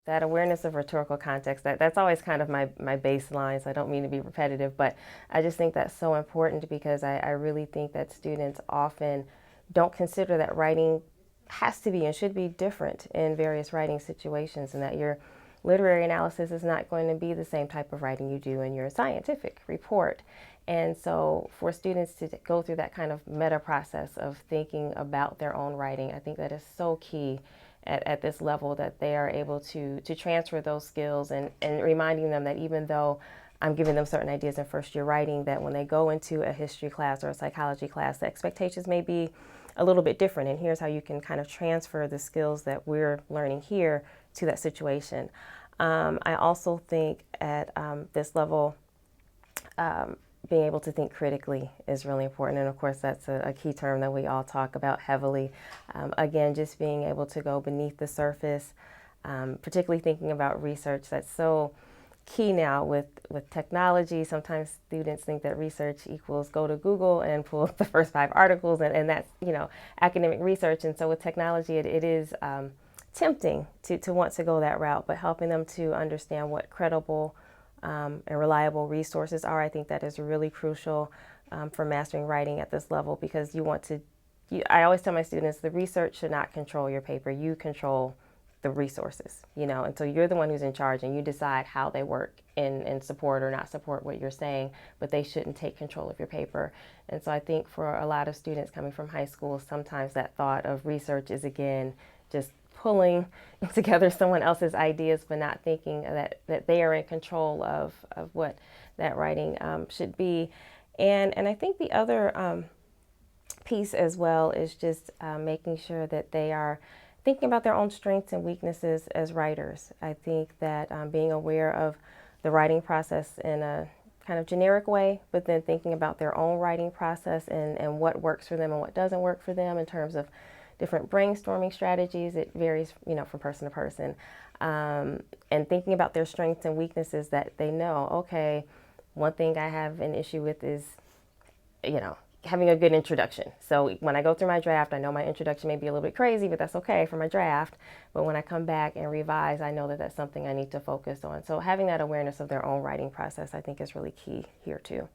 That awareness of rhetorical context, that's always kind of my baseline, so I don't mean to be repetitive, but I just think that's so important because I really think that students often don't consider that writing has to be and should be different in various writing situations, and that your literary analysis is not going to be the same type of writing you do in your scientific report. And so for students to go through that kind of meta process of thinking about their own writing, I think that is so key at this level, that they are able to transfer those skills, and reminding them that even though I'm giving them certain ideas in first year writing, that when they go into a history class or a psychology class, the expectations may be a little bit different. And here's how you can kind of transfer the skills that we're learning here to that situation. I also think at this level, being able to think critically is really important. And of course, that's a key term that we all talk about heavily. Again, just being able to go beneath the surface, particularly thinking about research. That's so key now with technology. Sometimes students think that research equals go to Google and pull up the first 5 articles, and that's, academic research. And so with technology, it is tempting to want to go that route, but helping them to understand what credible and reliable resources are, I think that is really crucial for mastering writing at this level, because I always tell my students, the research should not control your paper. You control the resources, and so you're the one who's in charge, and you decide how they work and support or not support what you're saying, but they shouldn't take control of your paper. And so I think for a lot of students coming from high school, sometimes that thought of research is, again, just pulling together someone else's ideas, but not thinking that they are in control of what that writing should be. And I think the other piece as well is just making sure that they are thinking about their own strengths and weaknesses as writers. I think that being aware of the writing process in a kind of generic way, but then thinking about their own writing process and what works for them and what doesn't work for them in terms of different brainstorming strategies. It varies, from person to person. And thinking about their strengths and weaknesses, that they know, okay, one thing I have an issue with is, having a good introduction. So when I go through my draft, I know my introduction may be a little bit crazy, but that's okay for my draft. But when I come back and revise, I know that that's something I need to focus on. So having that awareness of their own writing process, I think, is really key here too.